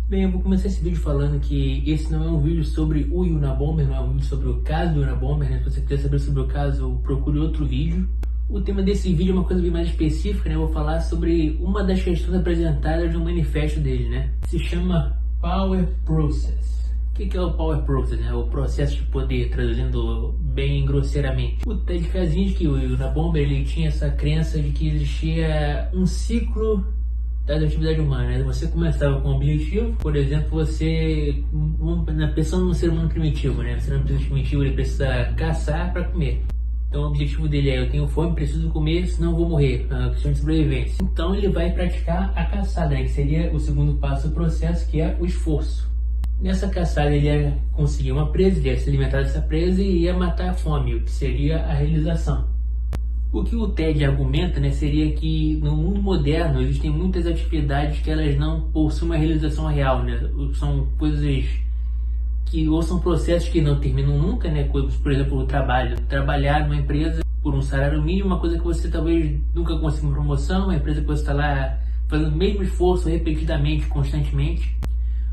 Bem, eu vou começar esse vídeo falando que esse não é um vídeo sobre o Unabomber, não é um vídeo sobre o caso do Unabomber, né? Se você quiser saber sobre o caso, procure outro vídeo. O tema desse vídeo é uma coisa bem mais específica, né? Eu vou falar sobre uma das questões apresentadas no manifesto dele, né? Se chama Power Process. O que é o Power Process, né? O processo de poder, traduzindo bem grosseiramente. O Ted Kaczynski, o Unabomber, ele tinha essa crença de que existia um ciclo da atividade humana, né? Você começava com um objetivo, por exemplo, pensando no ser humano primitivo, né? O ser humano primitivo ele precisa caçar para comer. Então o objetivo dele é: eu tenho fome, preciso comer, senão eu vou morrer. É uma questão de sobrevivência. Então ele vai praticar a caçada, né? Que seria o segundo passo do processo, que é o esforço. Nessa caçada ele ia conseguir uma presa, ele ia se alimentar dessa presa e ia matar a fome, o que seria a realização. O que o Ted argumenta, né, seria que no mundo moderno existem muitas atividades que elas não possuem uma realização real, né? São coisas que, ou são processos que não terminam nunca, né? Coisas, por exemplo, o trabalho. Trabalhar numa empresa por um salário mínimo, uma coisa que você talvez nunca consiga uma promoção, uma empresa que você está lá fazendo o mesmo esforço repetidamente, constantemente,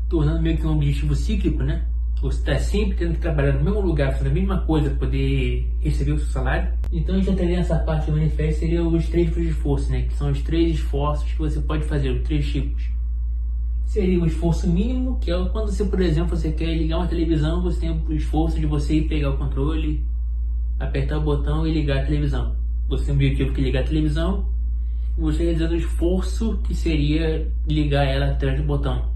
tornando meio que um objetivo cíclico, né? Você está sempre tendo que trabalhar no mesmo lugar, fazendo a mesma coisa para poder receber o seu salário. Então a gente entraria nessa parte do manifesto, seriam os 3 tipos de esforço, né? Que são os 3 esforços que você pode fazer, os 3 tipos. Seria o esforço mínimo, que é quando você, por exemplo, você quer ligar uma televisão, você tem o esforço de você ir pegar o controle, apertar o botão e ligar a televisão. Você tem um objetivo que é ligar a televisão, e você realizando o esforço que seria ligar ela atrás do botão.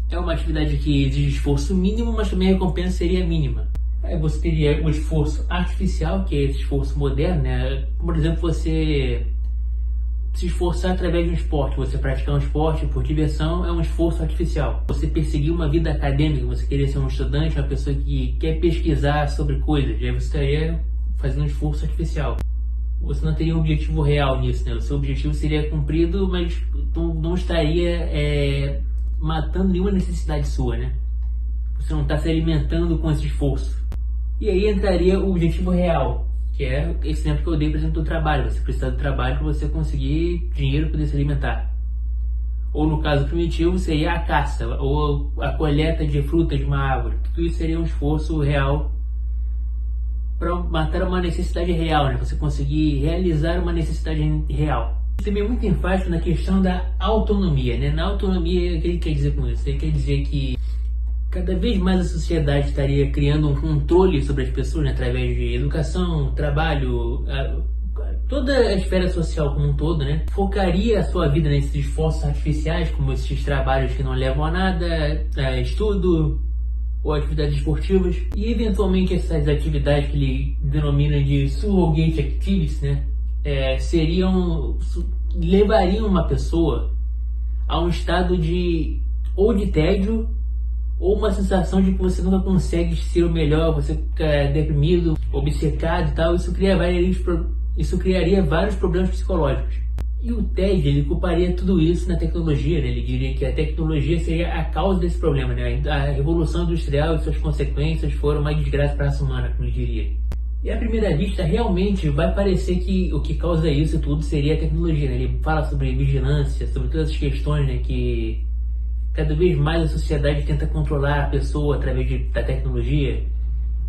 É uma atividade que exige esforço mínimo, mas também a recompensa seria mínima. Aí você teria o esforço artificial, que é esse esforço moderno, né? Por exemplo, você se esforçar através de um esporte, você praticar um esporte por diversão, é um esforço artificial. Você perseguir uma vida acadêmica, você querer ser um estudante, uma pessoa que quer pesquisar sobre coisas, aí você estaria fazendo um esforço artificial. Você não teria um objetivo real nisso, né? O seu objetivo seria cumprido, mas não estaria matando nenhuma necessidade sua, né? Você não está se alimentando com esse esforço. E aí entraria o objetivo real, que é esse exemplo que eu dei, por exemplo, do trabalho. Você precisa do trabalho para você conseguir dinheiro para poder se alimentar. Ou no caso primitivo, seria a caça, ou a colheita de frutas de uma árvore. Tudo isso seria um esforço real para matar uma necessidade real, né? Você conseguir realizar uma necessidade real. Também é muito enfático na questão da autonomia, né? Na autonomia, o que ele quer dizer com isso? Ele quer dizer que cada vez mais a sociedade estaria criando um controle sobre as pessoas, né? Através de educação, trabalho, toda a esfera social como um todo, né? Focaria a sua vida nesses esforços artificiais, como esses trabalhos que não levam a nada, estudo ou atividades esportivas, e eventualmente essas atividades que ele denomina de surrogate activities, né? Levariam uma pessoa a um estado de tédio ou uma sensação de que você nunca consegue ser o melhor, você fica deprimido, obcecado e tal. Isso criaria vários problemas psicológicos. E o Ted, ele culparia tudo isso na tecnologia, né? Ele diria que a tecnologia seria a causa desse problema, né? A revolução industrial e suas consequências foram uma desgraça para a raça humana, como ele diria. E à primeira vista, realmente vai parecer que o que causa isso tudo seria a tecnologia, né? Ele fala sobre vigilância, sobre todas essas questões, né? Que cada vez mais a sociedade tenta controlar a pessoa através da tecnologia.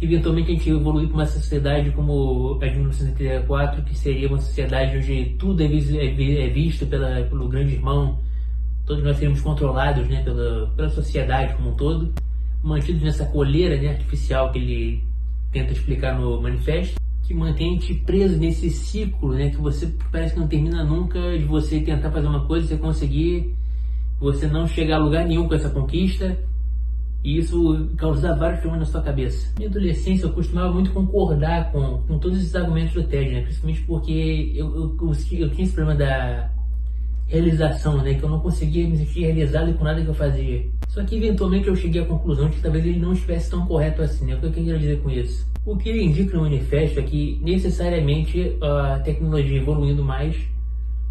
Eventualmente a gente evolui para uma sociedade como a de 1984, que seria uma sociedade onde tudo é visto pelo grande irmão. Todos nós seremos controlados, né? pela sociedade como um todo, mantidos nessa coleira, né, artificial que ele tenta explicar no manifesto, que mantém a gente preso nesse ciclo, né, que você parece que não termina nunca, de você tentar fazer uma coisa, você conseguir, você não chegar a lugar nenhum com essa conquista, e isso causa vários problemas na sua cabeça. Na minha adolescência eu costumava muito concordar com todos esses argumentos do Ted, né, principalmente porque eu tinha esse problema da realização, né, que eu não conseguia me sentir realizado com nada que eu fazia. Só que eventualmente eu cheguei à conclusão de que talvez ele não estivesse tão correto assim, né? O que eu quero dizer com isso? O que ele indica no manifesto é que necessariamente a tecnologia evoluindo mais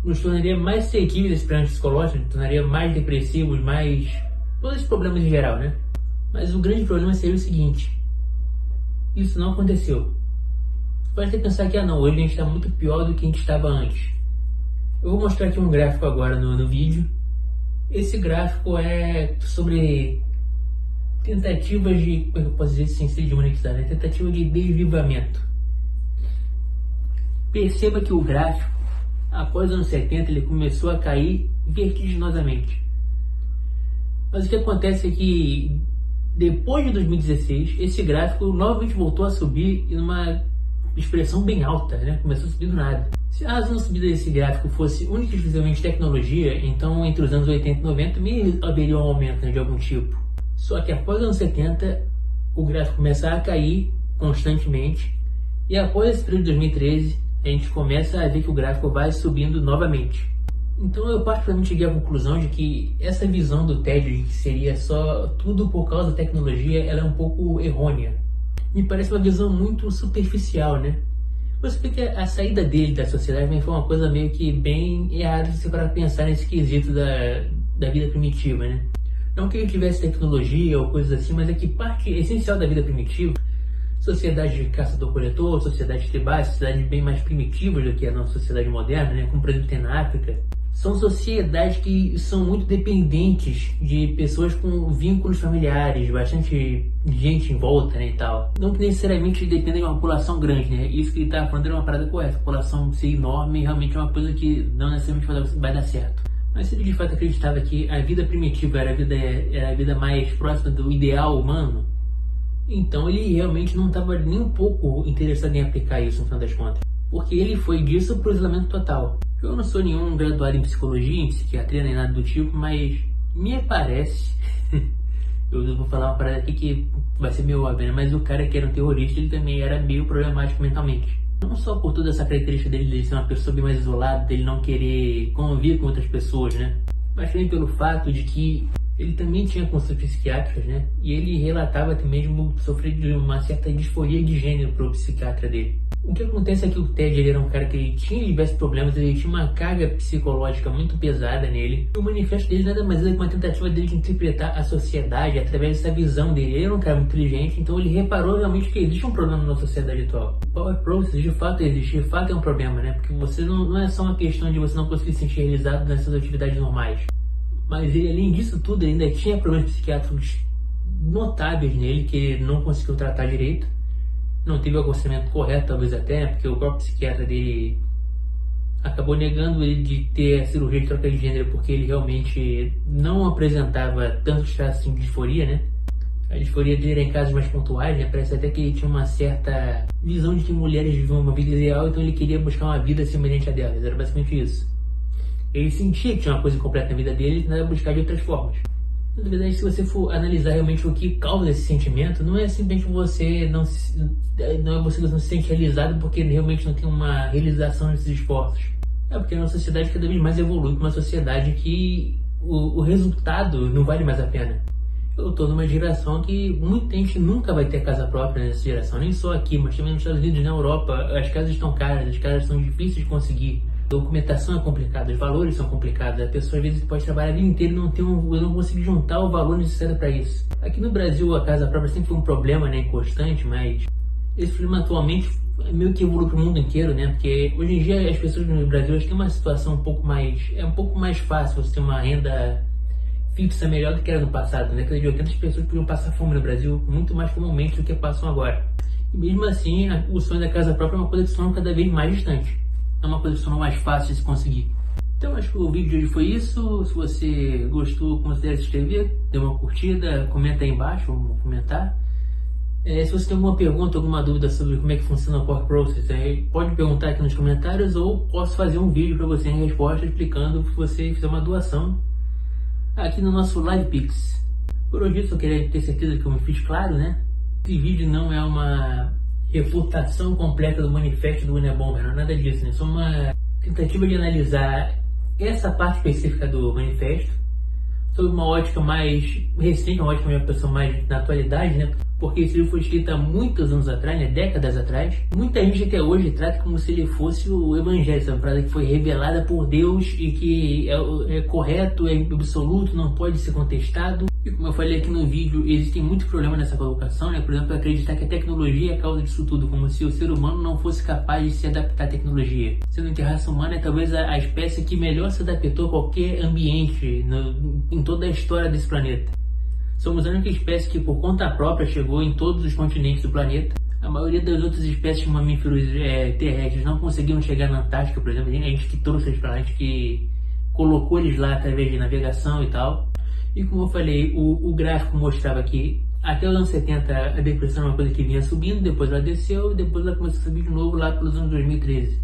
nos tornaria mais suscetíveis a esses problemas psicológicos, nos tornaria mais depressivos, mais todos esses problemas em geral, né? Mas o grande problema seria o seguinte: isso não aconteceu. Você pode até pensar que não, hoje a gente está muito pior do que a gente estava antes. Eu vou mostrar aqui um gráfico agora no vídeo, Esse gráfico é sobre tentativas de, como eu posso dizer sem ser de monetizar, né? Tentativa de desvivamento. Perceba que o gráfico, após os anos 70, ele começou a cair vertiginosamente. Mas o que acontece é que, depois de 2016, esse gráfico novamente voltou a subir em uma expressão bem alta, né? Começou a subir do nada. Se a razão da subida desse gráfico fosse única e exclusivamente tecnologia, então entre os anos 80 e 90 haveria um aumento, né, de algum tipo. Só que após os anos 70, o gráfico começa a cair constantemente, e após esse período de 2013, a gente começa a ver que o gráfico vai subindo novamente. Então eu particularmente cheguei à conclusão de que essa visão do TED, de que seria só tudo por causa da tecnologia, ela é um pouco errônea. Me parece uma visão muito superficial, né? Você vê que a saída dele da sociedade foi uma coisa meio que bem errada se você parar pensar nesse quesito da vida primitiva, né? Não que ele tivesse tecnologia ou coisas assim, mas é que parte essencial da vida primitiva, sociedade de caçador-coletor, sociedades tribais, sociedades bem mais primitivas do que a nossa sociedade moderna, né? Como por exemplo tem na África, são sociedades que são muito dependentes de pessoas com vínculos familiares, bastante gente em volta, né, e tal. Não que necessariamente dependem de uma população grande, né? Isso que ele tá falando é uma parada correta. A população ser enorme realmente é uma coisa que não necessariamente vai dar certo. Mas se ele de fato acreditava que a vida primitiva era a vida mais próxima do ideal humano, então ele realmente não estava nem um pouco interessado em aplicar isso no final das contas. Porque ele foi disso para o isolamento total. Eu não sou nenhum graduado em psicologia, em psiquiatria, nem nada do tipo, mas me parece... eu vou falar uma parada aqui que vai ser meio óbvio, né? Mas o cara que era um terrorista, ele também era meio problemático mentalmente. Não só por toda essa característica dele ser uma pessoa bem mais isolada, dele não querer conviver com outras pessoas, né? Mas também pelo fato de que ele também tinha consultas psiquiátricas, né? E ele relatava até mesmo sofrer de uma certa disforia de gênero para o psiquiatra dele. O que acontece é que o Ted, ele era um cara que ele tinha diversos problemas, ele tinha uma carga psicológica muito pesada nele. E o manifesto dele nada mais é que uma tentativa dele de interpretar a sociedade através dessa visão dele. Ele era um cara muito inteligente, então ele reparou realmente que existe um problema na sociedade atual. O Power Process de fato existe, de fato é um problema, né? Porque você não é só uma questão de você não conseguir se sentir realizado nessas atividades normais. Mas ele, além disso tudo, ainda tinha problemas psiquiátricos notáveis nele, que ele não conseguiu tratar direito. Não teve o aconselhamento correto, talvez até, porque o próprio psiquiatra dele acabou negando ele de ter a cirurgia de troca de gênero, porque ele realmente não apresentava tantos traços assim de disforia, né? A disforia dele era em casos mais pontuais, né? Parece até que ele tinha uma certa visão de que mulheres viviam uma vida ideal, então ele queria buscar uma vida semelhante a delas. Era basicamente isso. Ele sentia que tinha uma coisa incompleta na vida dele e tentava buscar de outras formas. Na verdade, se você for analisar realmente o que causa esse sentimento, não é simplesmente você não se sente realizado porque realmente não tem uma realização desses esforços. É porque a nossa sociedade cada vez mais evolui para uma sociedade que o resultado não vale mais a pena. Eu estou numa geração que muita gente nunca vai ter casa própria nessa geração, nem só aqui, mas também nos Estados Unidos e na Europa. As casas estão caras, as casas são difíceis de conseguir. A documentação é complicada, os valores são complicados. A pessoa às vezes pode trabalhar a vida inteira e não conseguir juntar o valor necessário para isso. Aqui no Brasil a casa própria sempre foi um problema, né, constante, mas esse problema atualmente meio que evolui para o mundo inteiro, né? Porque hoje em dia as pessoas no Brasil têm uma situação um pouco mais fácil você ter uma renda fixa melhor do que era no passado. Na década de 80 as pessoas podiam passar fome no Brasil muito mais comumente do que passam agora. E mesmo assim o sonho da casa própria é uma coisa que se torna cada vez mais distante. É uma coisa que se tornou mais fácil de se conseguir. Então acho que o vídeo de hoje foi isso. Se você gostou, considere se inscrever, dê uma curtida, comenta aí embaixo, vamos comentar. Se você tem alguma pergunta, alguma dúvida sobre como é que funciona o Power Process, pode perguntar aqui nos comentários ou posso fazer um vídeo para você em resposta explicando se você fizer uma doação aqui no nosso LivePix. Por hoje eu só queria ter certeza que eu me fiz claro, né? Esse vídeo não é uma refutação completa do manifesto do Unabomber, não é nada disso, né? Só uma tentativa de analisar essa parte específica do manifesto sob uma ótica mais recente, uma ótica de uma pessoa mais na atualidade, né? porque esse livro foi escrito há muitos anos atrás, né, décadas atrás. Muita gente até hoje trata como se ele fosse o Evangelho, essa frase que foi revelada por Deus e que é correto, é absoluto, não pode ser contestado. E como eu falei aqui no vídeo, existem muitos problemas nessa colocação, né? Por exemplo, acreditar que a tecnologia é a causa disso tudo, como se o ser humano não fosse capaz de se adaptar à tecnologia. Sendo que a raça humana é talvez a espécie que melhor se adaptou a qualquer ambiente em toda a história desse planeta. Somos a única espécie que por conta própria chegou em todos os continentes do planeta. A maioria das outras espécies de mamíferos terrestres não conseguiram chegar na Antártica, por exemplo. A gente que trouxe eles para lá, a gente que colocou eles lá através de navegação e tal. E como eu falei, o gráfico mostrava que até os anos 70 a depressão é uma coisa que vinha subindo, depois ela desceu e depois ela começou a subir de novo lá pelos anos 2013.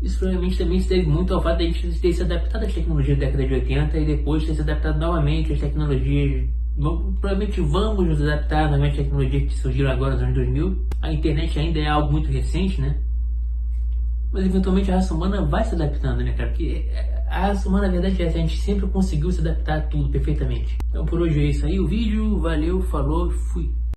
Isso provavelmente também se deve muito ao fato de a gente ter se adaptado às tecnologias da década de 80 e depois ter se adaptado novamente às tecnologias. Provavelmente vamos nos adaptar novamente às tecnologias que surgiram agora nos anos 2000. A internet ainda é algo muito recente, né? Mas eventualmente a raça humana vai se adaptando, né, cara? Porque a raça humana, na verdade, é essa. A gente sempre conseguiu se adaptar a tudo perfeitamente. Então por hoje é isso aí o vídeo. Valeu, falou, fui.